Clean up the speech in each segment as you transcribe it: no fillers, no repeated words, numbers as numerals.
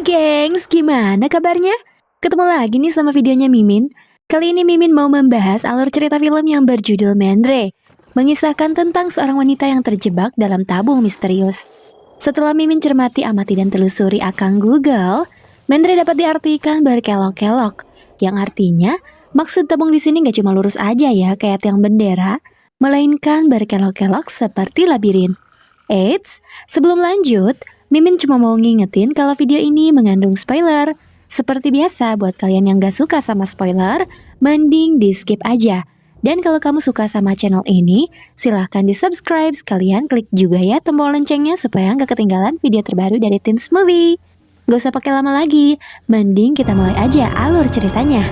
gengs, gimana kabarnya? Ketemu lagi nih sama videonya Mimin. Kali ini Mimin mau membahas alur cerita film yang berjudul Mendre, mengisahkan tentang seorang wanita yang terjebak dalam tabung misterius. Setelah Mimin cermati, amati, dan telusuri akang Google, Mendre dapat diartikan berkelok-kelok, yang artinya maksud tabung di sini gak cuma lurus aja ya kayak tiang bendera, melainkan berkelok-kelok seperti labirin. Eits, sebelum lanjut, Mimin cuma mau ngingetin kalau video ini mengandung spoiler. Seperti biasa, buat kalian yang gak suka sama spoiler, mending di skip aja. Dan kalau kamu suka sama channel ini, silahkan di subscribe, sekalian klik juga ya tombol loncengnya supaya gak ketinggalan video terbaru dari Teens Movie. Gak usah pakai lama lagi, mending kita mulai aja alur ceritanya.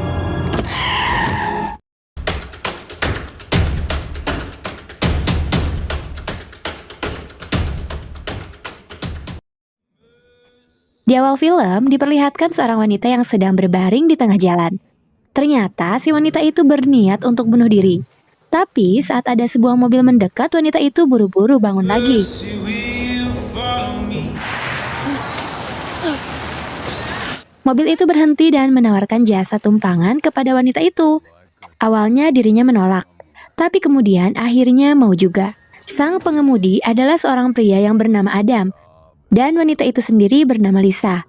Di awal film, diperlihatkan seorang wanita yang sedang berbaring di tengah jalan. Ternyata si wanita itu berniat untuk bunuh diri. Tapi saat ada sebuah mobil mendekat, wanita itu buru-buru bangun lagi. Mobil itu berhenti dan menawarkan jasa tumpangan kepada wanita itu. Awalnya dirinya menolak, tapi kemudian akhirnya mau juga. Sang pengemudi adalah seorang pria yang bernama Adam, dan wanita itu sendiri bernama Lisa.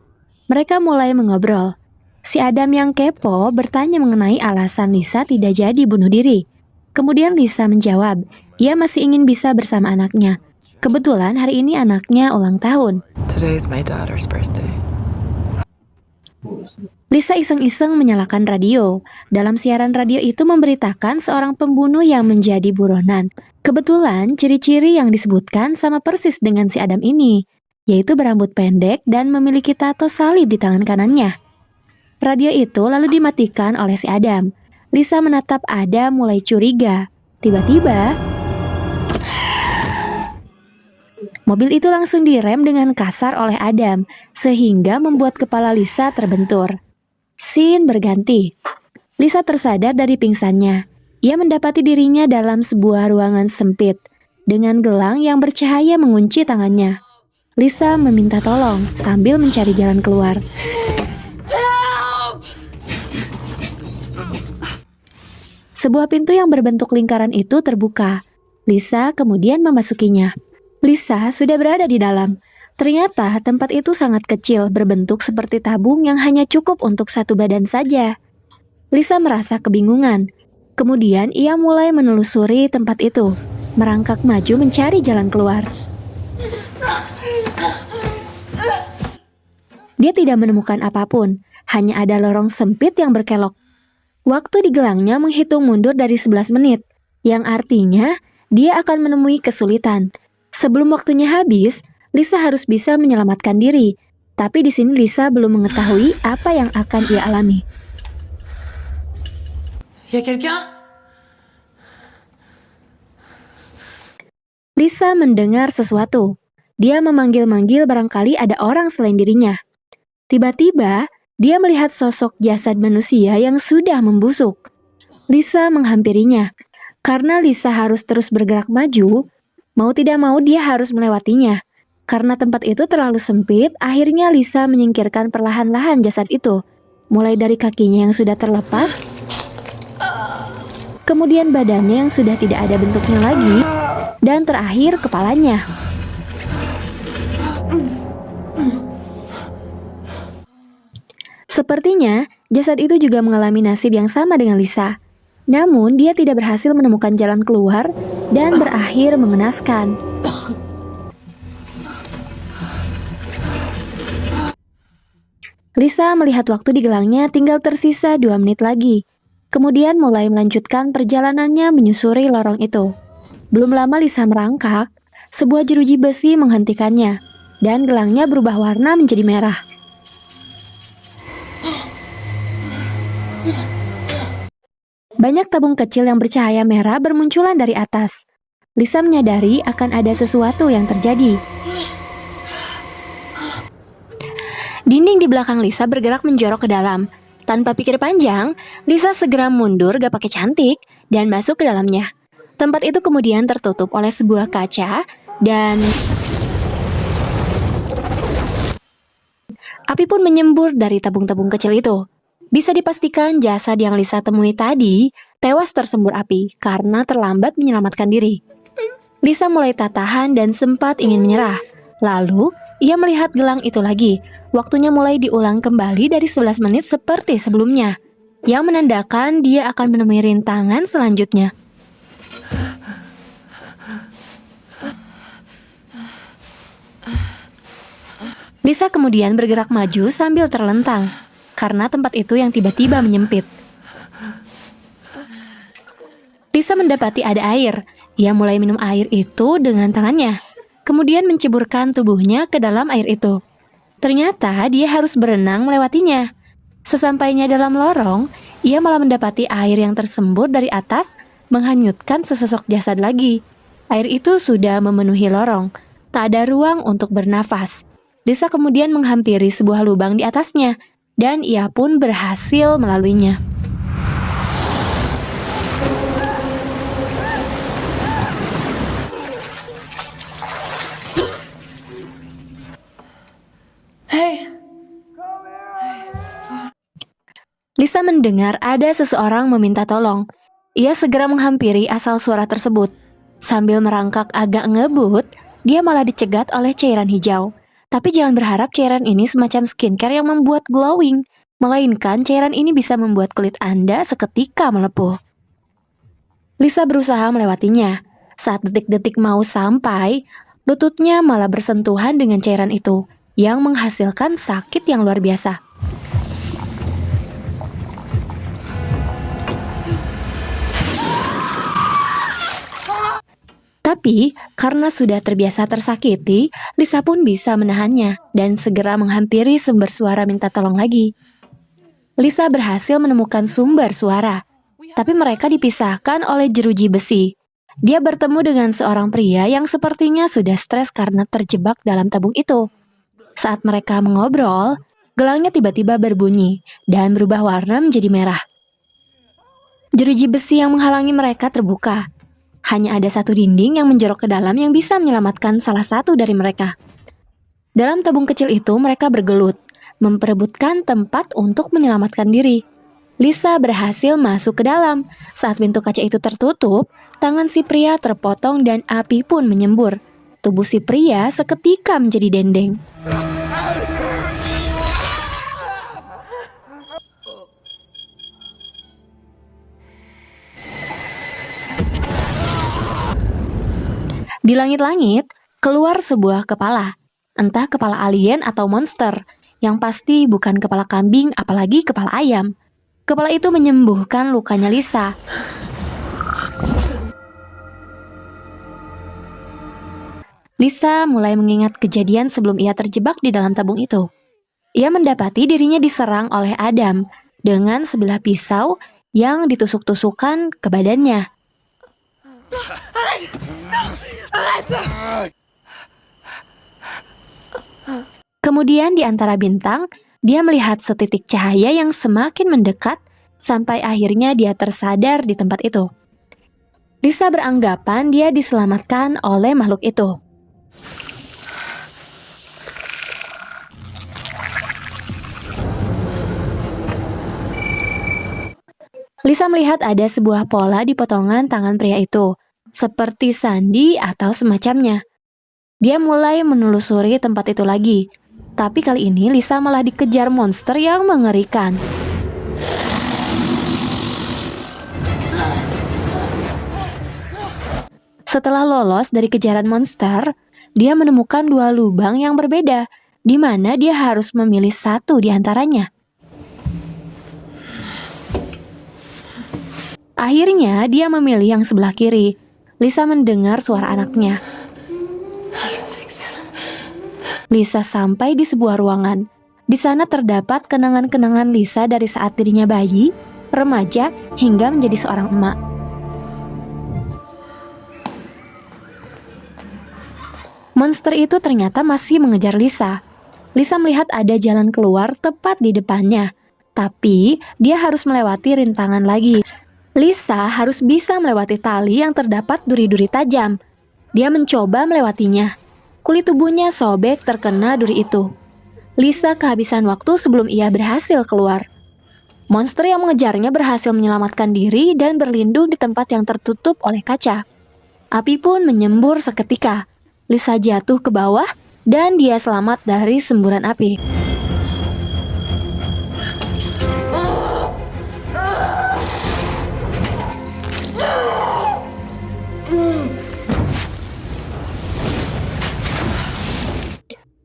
Mereka mulai mengobrol. Si Adam yang kepo bertanya mengenai alasan Lisa tidak jadi bunuh diri. Kemudian Lisa menjawab, ia masih ingin bisa bersama anaknya. Kebetulan hari ini anaknya ulang tahun. Today is my daughter's birthday. Lisa iseng-iseng menyalakan radio. Dalam siaran radio itu memberitakan seorang pembunuh yang menjadi buronan. Kebetulan ciri-ciri yang disebutkan sama persis dengan si Adam ini, yaitu berambut pendek dan memiliki tato salib di tangan kanannya. Radio itu lalu dimatikan oleh si Adam. Lisa menatap Adam mulai curiga. Tiba-tiba, mobil itu langsung direm dengan kasar oleh Adam, sehingga membuat kepala Lisa terbentur. Scene berganti. Lisa tersadar dari pingsannya. Ia mendapati dirinya dalam sebuah ruangan sempit, dengan gelang yang bercahaya mengunci tangannya. Lisa meminta tolong sambil mencari jalan keluar. Sebuah pintu yang berbentuk lingkaran itu terbuka. Lisa kemudian memasukinya. Lisa sudah berada di dalam. Ternyata tempat itu sangat kecil, berbentuk seperti tabung yang hanya cukup untuk satu badan saja. Lisa merasa kebingungan. Kemudian ia mulai menelusuri tempat itu, merangkak maju mencari jalan keluar. Dia tidak menemukan apapun, hanya ada lorong sempit yang berkelok. Waktu di gelangnya menghitung mundur dari 11 menit, yang artinya dia akan menemui kesulitan. Sebelum waktunya habis, Lisa harus bisa menyelamatkan diri. Tapi di sini Lisa belum mengetahui apa yang akan ia alami. Y a quelqu'un? Lisa mendengar sesuatu. Dia memanggil-manggil, barangkali ada orang selain dirinya. Tiba-tiba, dia melihat sosok jasad manusia yang sudah membusuk. Lisa menghampirinya. Karena Lisa harus terus bergerak maju, mau tidak mau dia harus melewatinya. Karena tempat itu terlalu sempit, akhirnya Lisa menyingkirkan perlahan-lahan jasad itu. Mulai dari kakinya yang sudah terlepas, kemudian badannya yang sudah tidak ada bentuknya lagi, dan terakhir kepalanya. Sepertinya, jasad itu juga mengalami nasib yang sama dengan Lisa. Namun, dia tidak berhasil menemukan jalan keluar dan berakhir mengenaskan. Lisa melihat waktu di gelangnya tinggal tersisa 2 menit lagi. Kemudian mulai melanjutkan perjalanannya menyusuri lorong itu. Belum lama Lisa merangkak, sebuah jeruji besi menghentikannya, dan gelangnya berubah warna menjadi merah. Banyak tabung kecil yang bercahaya merah bermunculan dari atas. Lisa menyadari akan ada sesuatu yang terjadi. Dinding di belakang Lisa bergerak menjorok ke dalam. Tanpa pikir panjang, Lisa segera mundur gak pakai cantik dan masuk ke dalamnya. Tempat itu kemudian tertutup oleh sebuah kaca dan Api pun menyembur dari tabung-tabung kecil itu. Bisa dipastikan jasad yang Lisa temui tadi tewas tersembur api karena terlambat menyelamatkan diri. Lisa mulai tak tahan dan sempat ingin menyerah. Lalu, ia melihat gelang itu lagi. Waktunya mulai diulang kembali dari 11 menit seperti sebelumnya, yang menandakan dia akan menemui rintangan selanjutnya. Lisa kemudian bergerak maju sambil terlentang, karena tempat itu yang tiba-tiba menyempit. Lisa mendapati ada air. Ia mulai minum air itu dengan tangannya, kemudian menceburkan tubuhnya ke dalam air itu. Ternyata dia harus berenang melewatinya. Sesampainya dalam lorong, ia malah mendapati air yang tersembur dari atas menghanyutkan sesosok jasad lagi. Air itu sudah memenuhi lorong, tak ada ruang untuk bernafas. Lisa kemudian menghampiri sebuah lubang di atasnya, dan ia pun berhasil melaluinya. Hey! Lisa mendengar ada seseorang meminta tolong. Ia segera menghampiri asal suara tersebut. Sambil merangkak agak ngebut, dia malah dicegat oleh cairan hijau. Tapi jangan berharap cairan ini semacam skincare yang membuat glowing, melainkan cairan ini bisa membuat kulit Anda seketika melepuh. Lisa berusaha melewatinya. Saat detik-detik mau sampai, lututnya malah bersentuhan dengan cairan itu, yang menghasilkan sakit yang luar biasa. Tapi, karena sudah terbiasa tersakiti, Lisa pun bisa menahannya dan segera menghampiri sumber suara minta tolong lagi. Lisa berhasil menemukan sumber suara, tapi mereka dipisahkan oleh jeruji besi. Dia bertemu dengan seorang pria yang sepertinya sudah stres karena terjebak dalam tabung itu. Saat mereka mengobrol, gelangnya tiba-tiba berbunyi dan berubah warna menjadi merah. Jeruji besi yang menghalangi mereka terbuka. Hanya ada satu dinding yang menjorok ke dalam yang bisa menyelamatkan salah satu dari mereka. Dalam tabung kecil itu mereka bergelut, memperebutkan tempat untuk menyelamatkan diri. Lisa berhasil masuk ke dalam. Saat pintu kaca itu tertutup, tangan si pria terpotong dan api pun menyembur. Tubuh si pria seketika menjadi dendeng. Di langit-langit, keluar sebuah kepala. Entah kepala alien atau monster, yang pasti bukan kepala kambing apalagi kepala ayam. Kepala itu menyembuhkan lukanya Lisa. Lisa mulai mengingat kejadian sebelum ia terjebak di dalam tabung itu. Ia mendapati dirinya diserang oleh Adam dengan sebilah pisau yang ditusuk-tusukkan ke badannya. Kemudian di antara bintang, dia melihat setitik cahaya yang semakin mendekat sampai akhirnya dia tersadar di tempat itu. Lisa beranggapan dia diselamatkan oleh makhluk itu. Lisa melihat ada sebuah pola di potongan tangan pria itu, seperti sandi atau semacamnya. Dia mulai menelusuri tempat itu lagi, tapi kali ini Lisa malah dikejar monster yang mengerikan. Setelah lolos dari kejaran monster, dia menemukan dua lubang yang berbeda, di mana dia harus memilih satu di antaranya. Akhirnya, dia memilih yang sebelah kiri. Lisa mendengar suara anaknya. Lisa sampai di sebuah ruangan. Di sana terdapat kenangan-kenangan Lisa dari saat dirinya bayi, remaja, hingga menjadi seorang emak. Monster itu ternyata masih mengejar Lisa. Lisa melihat ada jalan keluar tepat di depannya, tapi dia harus melewati rintangan lagi. Lisa harus bisa melewati tali yang terdapat duri-duri tajam. Dia mencoba melewatinya. Kulit tubuhnya sobek terkena duri itu. Lisa kehabisan waktu sebelum ia berhasil keluar. Monster yang mengejarnya berhasil menyelamatkan diri dan berlindung di tempat yang tertutup oleh kaca. Api pun menyembur seketika. Lisa jatuh ke bawah dan dia selamat dari semburan api.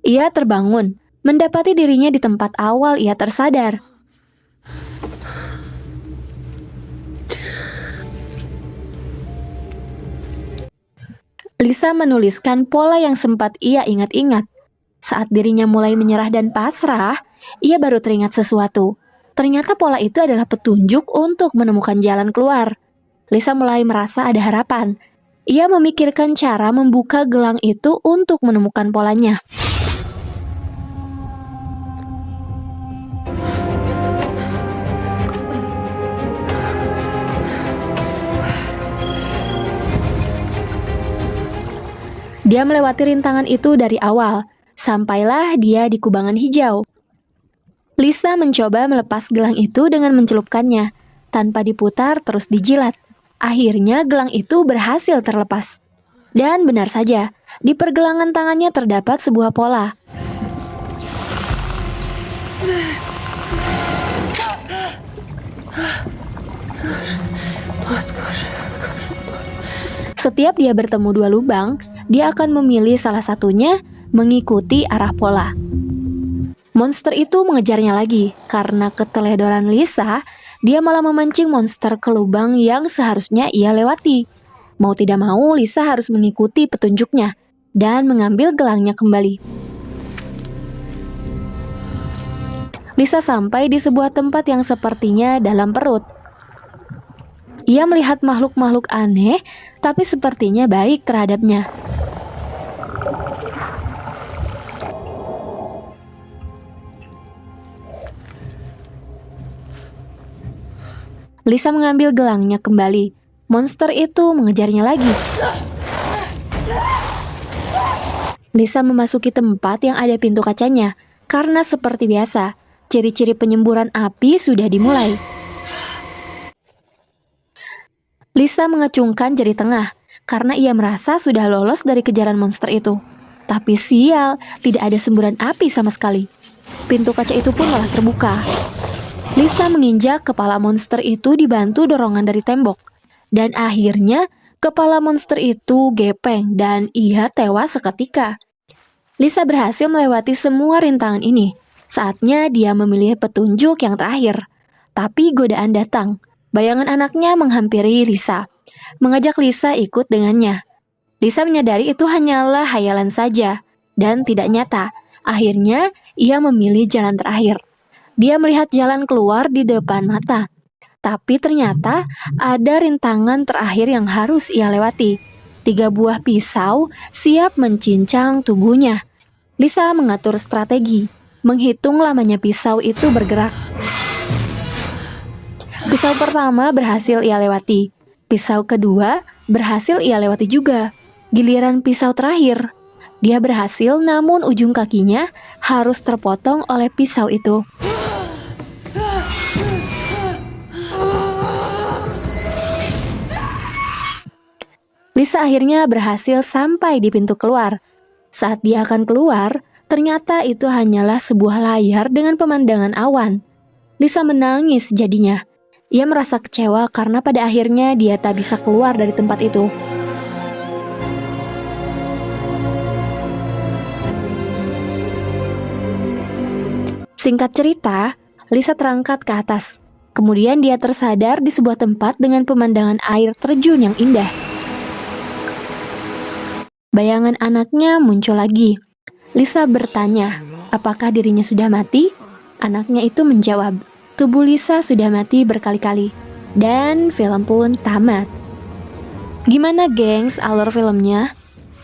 Ia terbangun, mendapati dirinya di tempat awal ia tersadar. Lisa menuliskan pola yang sempat ia ingat-ingat. Saat dirinya mulai menyerah dan pasrah, ia baru teringat sesuatu. Ternyata pola itu adalah petunjuk untuk menemukan jalan keluar. Lisa mulai merasa ada harapan. Ia memikirkan cara membuka gelang itu untuk menemukan polanya. Dia melewati rintangan itu dari awal, sampailah dia di kubangan hijau. Lisa mencoba melepas gelang itu dengan mencelupkannya, tanpa diputar terus dijilat. Akhirnya gelang itu berhasil terlepas. Dan benar saja, di pergelangan tangannya terdapat sebuah pola. Setiap dia bertemu dua lubang, dia akan memilih salah satunya mengikuti arah pola. Monster itu mengejarnya lagi. Karena keteledoran Lisa, dia malah memancing monster ke lubang yang seharusnya ia lewati. Mau tidak mau, Lisa harus mengikuti petunjuknya dan mengambil gelangnya kembali. Lisa sampai di sebuah tempat yang sepertinya dalam perut. Ia melihat makhluk-makhluk aneh, tapi sepertinya baik terhadapnya. Lisa mengambil gelangnya kembali. Monster itu mengejarnya lagi. Lisa memasuki tempat yang ada pintu kacanya. Karena seperti biasa, ciri-ciri penyemburan api sudah dimulai. Lisa mengacungkan jari tengah karena ia merasa sudah lolos dari kejaran monster itu. Tapi sial, tidak ada semburan api sama sekali. Pintu kaca itu pun malah terbuka. Lisa menginjak kepala monster itu dibantu dorongan dari tembok. Dan akhirnya, kepala monster itu gepeng dan ia tewas seketika. Lisa berhasil melewati semua rintangan ini. Saatnya dia memilih petunjuk yang terakhir. Tapi godaan datang. Bayangan anaknya menghampiri Lisa, mengajak Lisa ikut dengannya. Lisa menyadari itu hanyalah hayalan saja dan tidak nyata. Akhirnya, ia memilih jalan terakhir. Dia melihat jalan keluar di depan mata. Tapi ternyata ada rintangan terakhir yang harus ia lewati. 3 buah pisau siap mencincang tubuhnya. Lisa mengatur strategi, menghitung lamanya pisau itu bergerak. Pisau pertama berhasil ia lewati. Pisau kedua berhasil ia lewati juga. Giliran pisau terakhir, dia berhasil namun ujung kakinya harus terpotong oleh pisau itu. Lisa akhirnya berhasil sampai di pintu keluar. Saat dia akan keluar, ternyata itu hanyalah sebuah layar dengan pemandangan awan. Lisa menangis jadinya. Ia merasa kecewa karena pada akhirnya dia tak bisa keluar dari tempat itu. Singkat cerita, Lisa terangkat ke atas. Kemudian dia tersadar di sebuah tempat dengan pemandangan air terjun yang indah. Bayangan anaknya muncul lagi. Lisa bertanya, apakah dirinya sudah mati? Anaknya itu menjawab, tubuh Lisa sudah mati berkali-kali. Dan film pun tamat. Gimana gengs alur filmnya?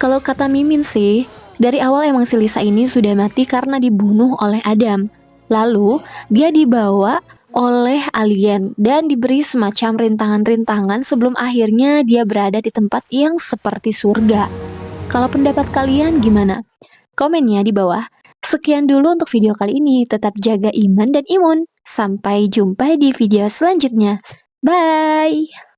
Kalau kata Mimin sih, dari awal emang si Lisa ini sudah mati karena dibunuh oleh Adam. Lalu dia dibawa oleh alien dan diberi semacam rintangan-rintangan sebelum akhirnya dia berada di tempat yang seperti surga. Kalau pendapat kalian gimana? Komennya di bawah. Sekian dulu untuk video kali ini. Tetap jaga iman dan imun. Sampai jumpa di video selanjutnya. Bye!